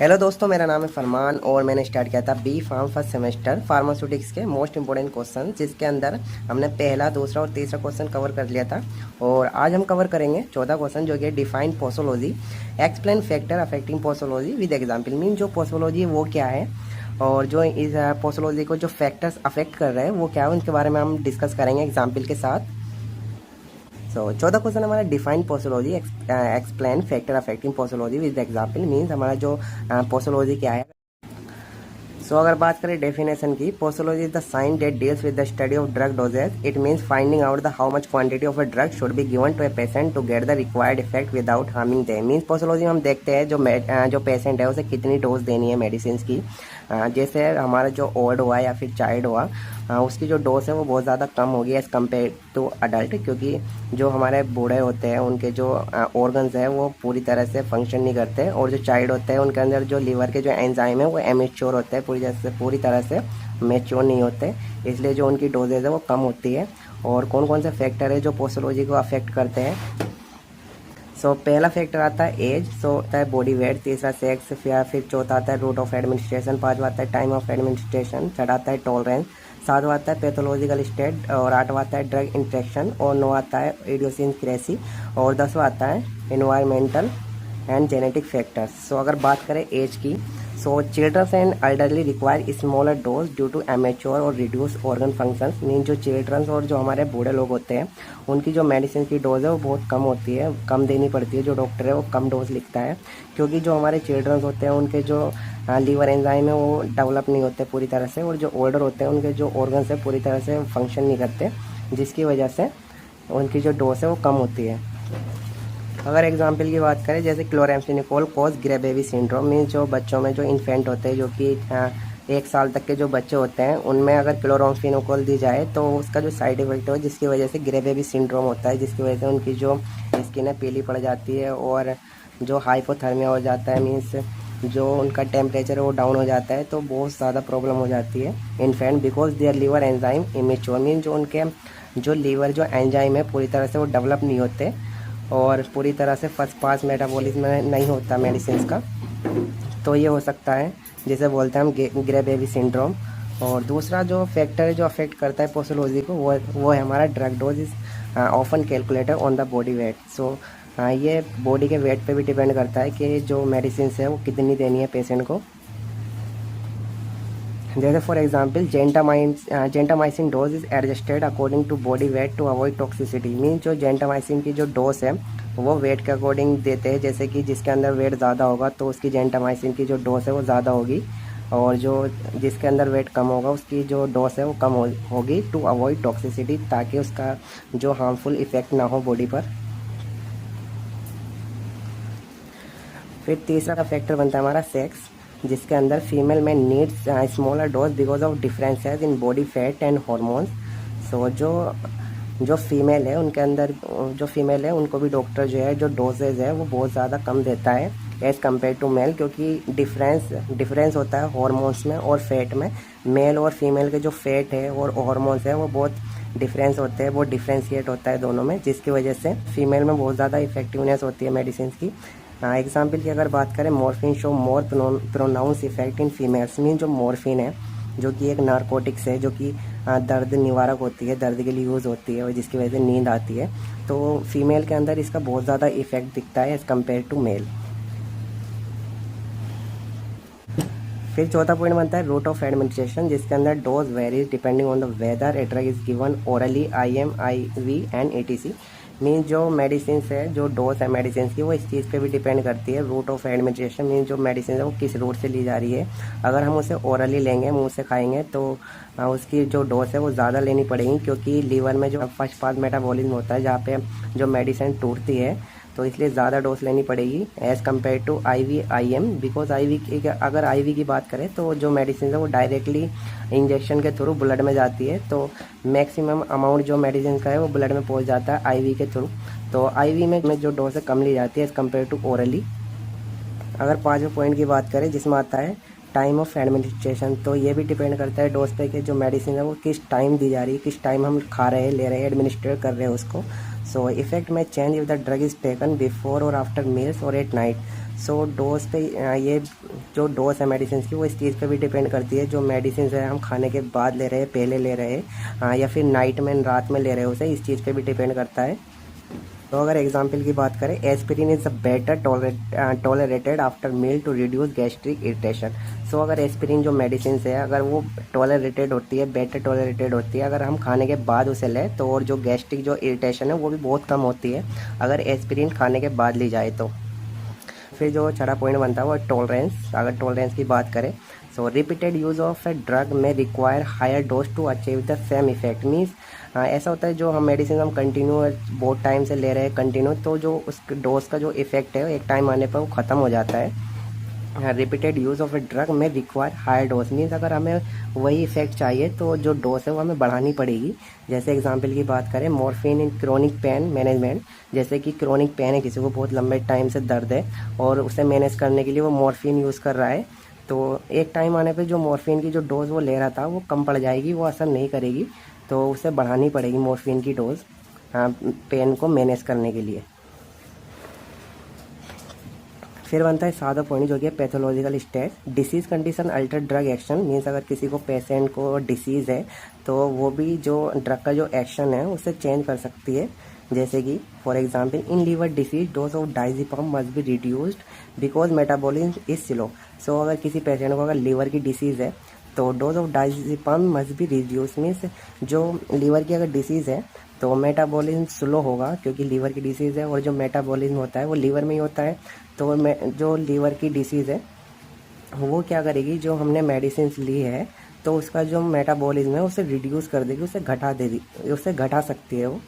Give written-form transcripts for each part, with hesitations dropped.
Hello दोस्तों, मेरा नाम है फरमान और मैंने स्टार्ट किया था B pharm first semester pharmaceutics के मोस्ट इंपॉर्टेंट क्वेश्चन, जिसके अंदर हमने पहला, दूसरा और तीसरा क्वेश्चन कवर कर लिया था। और आज हम कवर करेंगे चौथा क्वेश्चन, जो कि define posology, explain factor affecting posology with example. Mean जो पोसोलॉजी है वो क्या है और जो इस पोसोलॉजी को जो फैक्टर्स अफेक्ट कर रहे हैं वो क्या है, उनके बारे में हम डिस्कस करेंगे एग्जाम्पल के साथ। चौथा क्वेश्चन हमारा define posology, explain factor affecting posology with example. Means हमारा जो पोसोलॉजी क्या है। अगर बात करें डेफिनेशन की, posology is the science that deals with the study of drug dosages. It means finding out the how much quantity of a drug should be given to a patient to get the required effect without harming them. Means posology में हम देखते हैं जो patient है उसे कितनी dose देनी है मेडिसिन की। जैसे हमारा जो ओल्ड हुआ या फिर चाइल्ड हुआ, उसकी जो डोज है वो बहुत ज़्यादा कम होगी एज़ कम्पेयर टू अडल्ट, क्योंकि जो हमारे बूढ़े होते हैं उनके जो ऑर्गन्स है वो पूरी तरह से फंक्शन नहीं करते, और जो चाइल्ड होते हैं उनके अंदर जो लीवर के जो एंजाइम है वो एमेच्योर होते हैं, पूरी तरह से मैच्योर नहीं होते, इसलिए जो उनकी डोजेज है वो कम होती है। और कौन कौन से फैक्टर है जो पोसोलॉजी को अफेक्ट करते हैं। पहला फैक्टर आता है एज, आता है बॉडी वेट, तीसरा सेक्स, फिर चौथा आता है रूट ऑफ एडमिनिस्ट्रेशन, पांचवा आता है टाइम ऑफ एडमिनिस्ट्रेशन, छठा आता है टॉलरेंस, सातवां आता है पैथोलॉजिकल स्टेट, और आठवां आता है ड्रग इंट्रैक्शन, और नौ आता है इडियोसिंक्रेसी, और 10वां आता है एनवायरमेंटल एंड जेनेटिक फैक्टर्स। अगर बात करें एज की, childrens and elderly require smaller dose due to immature और रिड्यूस ऑर्गन फंक्शंस। मीन जो चिल्ड्रंस और जो हमारे बूढ़े लोग होते हैं उनकी जो मेडिसिन की डोज है वो बहुत कम होती है, कम देनी पड़ती है। जो डॉक्टर है वो कम डोज लिखता है, क्योंकि जो हमारे चिल्ड्रंस होते हैं उनके जो लीवर एंजाइम है वो डेवलप नहीं होते पूरी तरह से, और जो ओल्डर होते हैं उनके जो ऑर्गन्स है पूरी तरह से फंक्शन नहीं करते, जिसकी वजह से उनकी जो डोज है वो कम होती है। अगर एग्जाम्पल की बात करें, जैसे chloramphenicol cause grey baby syndrome. Means जो बच्चों में जो इन्फेंट होते हैं, जो कि 1 साल तक के जो बच्चे होते हैं, उनमें अगर क्लोराम्फेनिकोल दी जाए तो उसका जो साइड इफेक्ट है जिसकी वजह से ग्रे बेबी सिंड्रोम होता है, जिसकी वजह से उनकी जो स्किन है पीली पड़ जाती है और जो हाइपोथर्मिया हो जाता है। मीन्स जो उनका टेम्परेचर है वो डाउन हो जाता है, तो बहुत ज़्यादा प्रॉब्लम हो जाती है infant, because their liver enzyme immature. Mean जो उनके जो लीवर जो एंजाइम है पूरी तरह से वो डेवलप नहीं होते और पूरी तरह से फर्स्ट पास मेटाबॉलिज्म नहीं होता मेडिसिन का, तो ये हो सकता है जिसे बोलते हैं हम ग्रे बेबी सिंड्रोम। और दूसरा जो फैक्टर है जो अफेक्ट करता है पोसोलॉजी को, वो है हमारा drug dose is often calculated on the body weight. ये बॉडी के वेट पे भी डिपेंड करता है कि जो मेडिसिन है वो कितनी देनी है पेशेंट को। जैसे for example gentamicin dose is adjusted according to body weight to avoid toxicity. Mean जो जेंटामाइसिन की जो डोज है वो वेट के अकॉर्डिंग देते हैं, जैसे कि जिसके अंदर वेट ज़्यादा होगा तो उसकी जेंटामाइसिन की जो डोज है वो ज़्यादा होगी, और जो जिसके अंदर वेट कम होगा उसकी जो डोज है वो कम होगी टू अवॉइड टॉक्सिसिटी, ताकि उसका जो हार्मफुल इफेक्ट ना हो बॉडी पर। फिर तीसरा का फैक्टर बनता है हमारा सेक्स, जिसके अंदर फीमेल में needs smaller dose because of differences in body fat and hormones. जो फीमेल है उनके अंदर जो फीमेल है उनको भी डॉक्टर जो है जो डोजेज है वो बहुत ज़्यादा कम देता है एज़ कम्पेयर टू मेल, क्योंकि डिफरेंस होता है हॉर्मोन्स में और फैट में। मेल और फीमेल के जो फैट है और हॉर्मोन्स है वो बहुत डिफरेंस होते हैं, वो डिफ्रेंशिएट होता है दोनों में, जिसकी वजह से फीमेल में बहुत ज़्यादा इफेक्टिवनेस होती है मेडिसिन की। एग्जाम्पल की अगर बात करें, morphine show more pronounce effect in females. Mean जो मॉर्फिन है जो कि एक नारकोटिक्स है, जो कि दर्द निवारक होती है, दर्द के लिए यूज़ होती है और जिसकी वजह से नींद आती है, तो फीमेल के अंदर इसका बहुत ज़्यादा इफेक्ट दिखता है एज़ कम्पेयर टू मेल। फिर चौथा पॉइंट बनता है रूट ऑफ एडमिनिस्ट्रेशन, जिसके अंदर dose varies depending on the whether a drug is given orally, IM, IV and ATC। Mean जो मेडिसिन है, जो डोज है मेडिसिन की, वो इस चीज़ पे भी डिपेंड करती है। रूट ऑफ एडमिनिस्ट्रेशन मीन जो मेडिसिन है वो किस रूट से ली जा रही है। अगर हम उसे ओरली लेंगे, मुंह से खाएंगे, तो उसकी जो डोज है वो ज़्यादा लेनी पड़ेगी, क्योंकि लीवर में जो फर्स्ट पास मेटाबॉलिज्म होता है जहाँ पे जो मेडिसिन टूटती है, तो इसलिए ज़्यादा डोज लेनी पड़ेगी as compare to IV, IM। Because अगर IV की बात करें तो जो मेडिसिन है वो डायरेक्टली इंजेक्शन के थ्रू ब्लड में जाती है, तो मैक्सिमम अमाउंट जो मेडिसिन का है वो ब्लड में पहुंच जाता है IV के थ्रू, तो IV में जो डोज है कम ली जाती है एज़ कम्पेयर टू ओरली। अगर पाँचवें पॉइंट की बात करें जिसमें आता है टाइम ऑफ एडमिनिस्ट्रेशन, तो ये भी डिपेंड करता है डोज पे कि जो मेडिसिन है वो किस टाइम दी जा रही है, किस टाइम हम खा रहे हैं, ले रहे हैं, एडमिनिस्ट्रेट कर रहे हैं उसको। इफेक्ट में change if the drug is taken before और आफ्टर मील्स और एट नाइट। सो डोज पे ये जो डोज है मेडिसिन की वो इस चीज़ पे भी डिपेंड करती है, जो मेडिसिन है हम खाने के बाद ले रहे हैं, पहले ले रहे हैं या फिर नाइट में रात में ले रहे हैं, उसे इस चीज़ पे भी डिपेंड करता है। तो अगर एग्जाम्पल की बात करें, aspirin is a better tolerated after meal to reduce gastric irritation. So अगर एस्पिरिन जो मेडिसिन है अगर वो टॉलरेटेड होती है, बेटर टॉलरेटेड होती है, अगर हम खाने के बाद उसे लें तो, और जो गैस्ट्रिक जो इरिटेशन है वो भी बहुत कम होती है अगर एस्पिरिन खाने के बाद ली जाए तो। फिर जो छठा पॉइंट बनता है वो टॉलरेंस। अगर टॉलरेंस की बात करें, so repeated use of a drug में require higher dose to achieve the same effect. Means ऐसा होता है जो हम मेडिसिन हम कंटिन्यू बहुत टाइम से ले रहे हैं कंटिन्यू, तो जो उस डोज का जो इफेक्ट है एक टाइम आने पर वो ख़त्म हो जाता है। Repeated use of a drug में रिक्वायर हायर डोज, मीन्स अगर हमें वही इफेक्ट चाहिए तो जो डोज है वो हमें बढ़ानी पड़ेगी। जैसे एग्जांपल की बात करें, morphine in chronic pain management. जैसे कि क्रोनिक पेन है, किसी को बहुत लंबे टाइम से दर्द है और उसे मैनेज करने के लिए वो मॉर्फिन यूज़ कर रहा है, तो एक टाइम आने पे जो मॉर्फिन की जो डोज़ वो ले रहा था वो कम पड़ जाएगी, वो असर नहीं करेगी, तो उसे बढ़ानी पड़ेगी मॉर्फिन की डोज़ पेन को मैनेज करने के लिए। फिर बनता है सादा पॉइंट जो कि है pathological state. Disease condition alter drug action, means अगर किसी को पेशेंट को डिसीज़ है तो वो भी जो ड्रग का जो एक्शन है उसे चेंज कर सकती है। जैसे कि for example, in liver disease dose of diazepam must be reduced because metabolism is slow. So अगर किसी पेशेंट को अगर लीवर की डिसीज़ है तो dose of diazepam must be reduce, means जो लीवर की अगर डिसीज़ है तो मेटाबॉलिज्म स्लो होगा, क्योंकि लीवर की डिसीज़ है और जो मेटाबॉलिज्म होता है वो लीवर में ही होता है। तो जो लीवर की डिसीज़ है वो क्या करेगी, जो हमने मेडिसिन ली है तो उसका जो मेटाबॉलिज्म है उसे रिड्यूस कर देगी, उसे घटा देगी, उसे घटा सकती है वो।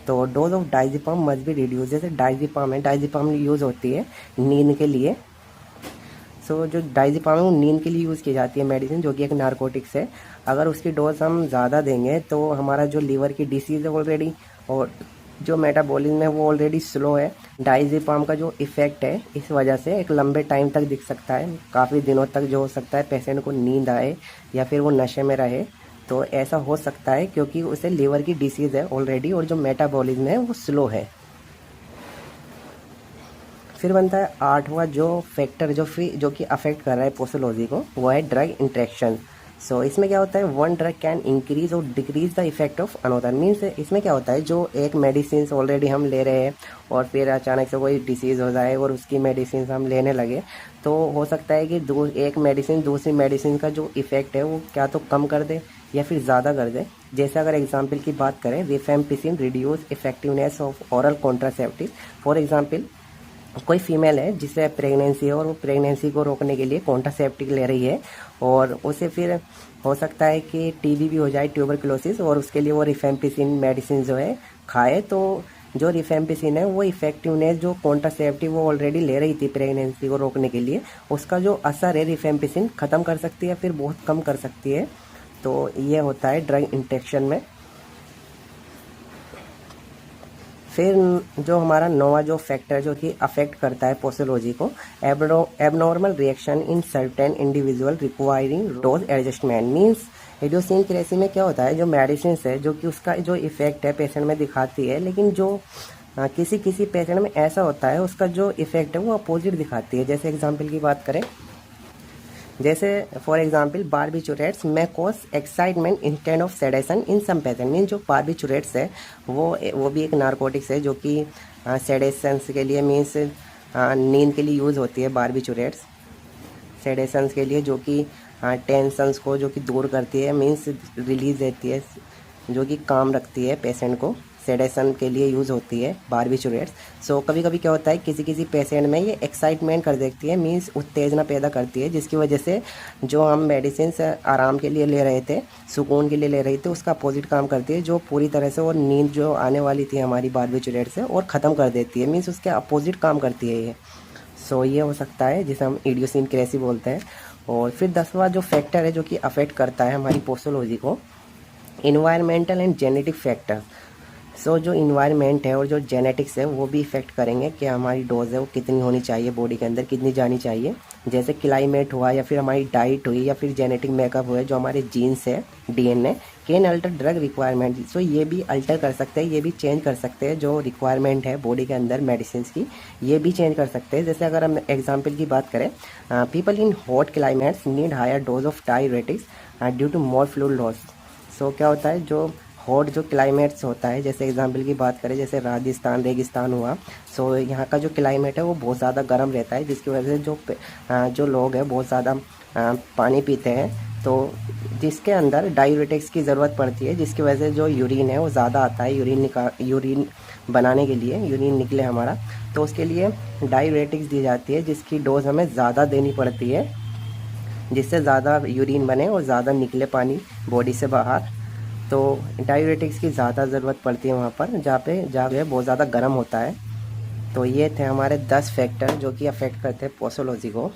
तो dose of diazepam must be reduce. जैसे डायज़ेपाम है, डायज़ेपाम यूज़ होती है नींद के लिए। सो जो डायज़ेपाम है वो नींद के लिए यूज़ की जाती है मेडिसिन, जो कि एक नारकोटिक्स है। अगर उसकी डोज हम ज़्यादा देंगे तो हमारा जो लीवर की डिसीज़ है ऑलरेडी और जो मेटाबॉलिज्म है वो ऑलरेडी स्लो है, डायज़ेपाम का जो इफ़ेक्ट है इस वजह से एक लंबे टाइम तक दिख सकता है, काफ़ी दिनों तक जो हो सकता है पेशेंट को नींद आए या फिर वो नशे में रहे। तो ऐसा हो सकता है क्योंकि उसे लीवर की डिसीज़ है ऑलरेडी और जो मेटाबॉलिज्म है वो स्लो है। फिर बनता है आठवां जो फैक्टर जो कि अफेक्ट कर रहा है पोस्टोलॉजी को, वो है ड्रग इंटरेक्शन। सो इसमें क्या होता है, वन ड्रग कैन इंक्रीज और decrease the effect of another. Means इसमें क्या होता है, जो एक मेडिसिन ऑलरेडी हम ले रहे हैं और फिर अचानक से कोई डिसीज़ हो जाए और उसकी मेडिसिन हम लेने लगे, तो हो सकता है कि एक मेडिसिन दूसरी मेडिसिन का जो इफेक्ट है वो क्या तो कम कर दे या फिर ज़्यादा कर दे। जैसे अगर एग्जाम्पल की बात करें, rifampicin reduce effectiveness of oral contraceptive. For example, कोई फीमेल है जिसे प्रेगनेंसी है और वो प्रेगनेंसी को रोकने के लिए कॉन्ट्रासेप्टिव ले रही है और उसे फिर हो सकता है कि टीबी भी हो जाए, ट्यूबरकुलोसिस, और उसके लिए वो रिफेम्पिसिन मेडिसिन जो है खाए, तो जो रिफेम्पिसिन है वो इफेक्टिवनेस जो कॉन्ट्रासेप्टिव वो ऑलरेडी ले रही थी प्रेगनेंसी को रोकने के लिए, उसका जो असर है रिफेम्पिसिन ख़त्म कर सकती है, फिर बहुत कम कर सकती है। तो ये होता है ड्रग इंटेक्शन में। फिर जो हमारा नौवा जो फैक्टर जो कि अफेक्ट करता है पोस्टोलॉजी को, abnormal reaction in certain individual requiring dose adjustment. Means idiosyncrasy में क्या होता है, जो मेडिसिन है जो कि उसका जो इफेक्ट है पेशेंट में दिखाती है, लेकिन जो किसी किसी पेशेंट में ऐसा होता है उसका जो इफेक्ट है वो अपोजिट दिखाती है। जैसे एग्जाम्पल की बात करें, जैसे फॉर एग्जाम्पल बारबिचुरेट्स में cause excitement instead of sedation in some patient. Mean जो बारबिचुरेट्स है वो भी एक नारकोटिक्स है जो कि सेडेशंस के लिए, मीन्स नींद के लिए यूज़ होती है बारबिचुरेट्स, सेडेशंस के लिए, जो कि टेंशंस को जो कि दूर करती है, मीन्स रिलीज देती है, जो कि काम रखती है पेशेंट को, सेडेशन के लिए यूज़ होती है बारबिचुरेट्स। सो कभी कभी क्या होता है किसी किसी पेशेंट में ये एक्साइटमेंट कर देती है, मीन्स उत्तेजना पैदा करती है, जिसकी वजह से जो हम मेडिसिन आराम के लिए ले रहे थे, सुकून के लिए ले रहे थे, उसका अपोजिट काम करती है, जो पूरी तरह से वो नींद जो आने वाली थी हमारी बारबिचुरेट्स से और ख़त्म कर देती है, मीन्स उसके अपोजिट काम करती है ये। सो ये हो सकता है जिसे हम इडियोसिनक्रेसी बोलते हैं। और फिर 10वां जो फैक्टर है जो कि अफेक्ट करता है हमारी पोस्टोलॉजी को, इन्वायरमेंटल एंड जेनेटिक फैक्टर। सो जो इन्वायरमेंट है और जो जेनेटिक्स है वो भी इफ़ेक्ट करेंगे कि हमारी डोज है वो कितनी होनी चाहिए, बॉडी के अंदर कितनी जानी चाहिए। जैसे क्लाइमेट हुआ या फिर हमारी डाइट हुई या फिर जेनेटिक मेकअप हुआ, जो हमारे जीन्स है, DNA can alter drug requirement. So ये भी अल्टर कर सकते हैं, ये भी चेंज कर सकते हैं जो रिक्वायरमेंट है बॉडी के अंदर मेडिसिन की, ये भी चेंज कर सकते हैं। जैसे अगर हम एग्जाम्पल की बात करें, people in hot climates need higher dose of diuretics due to more fluid loss. So क्या होता है, जो हॉट जो क्लाइमेट्स होता है, जैसे एग्जांपल की बात करें जैसे राजस्थान रेगिस्तान हुआ, सो यहाँ का जो क्लाइमेट है वो बहुत ज़्यादा गर्म रहता है, जिसकी वजह से जो लोग हैं बहुत ज़्यादा पानी पीते हैं, तो जिसके अंदर डायूरेटिक्स की ज़रूरत पड़ती है, जिसकी वजह से जो यूरिन है वो ज़्यादा आता है। यूरिन बनाने के लिए, यूरिन निकले हमारा, तो उसके लिए डायूरेटिक्स दी जाती है, जिसकी डोज हमें ज़्यादा देनी पड़ती है, जिससे ज़्यादा यूरिन बने और ज़्यादा निकले पानी बॉडी से बाहर। तो डायूरेटिक्स की ज़्यादा ज़रूरत पड़ती है वहाँ पर जहाँ पे बहुत ज़्यादा गर्म होता है। तो ये थे हमारे 10 फैक्टर जो कि अफेक्ट करते हैं पोसोलॉजी को।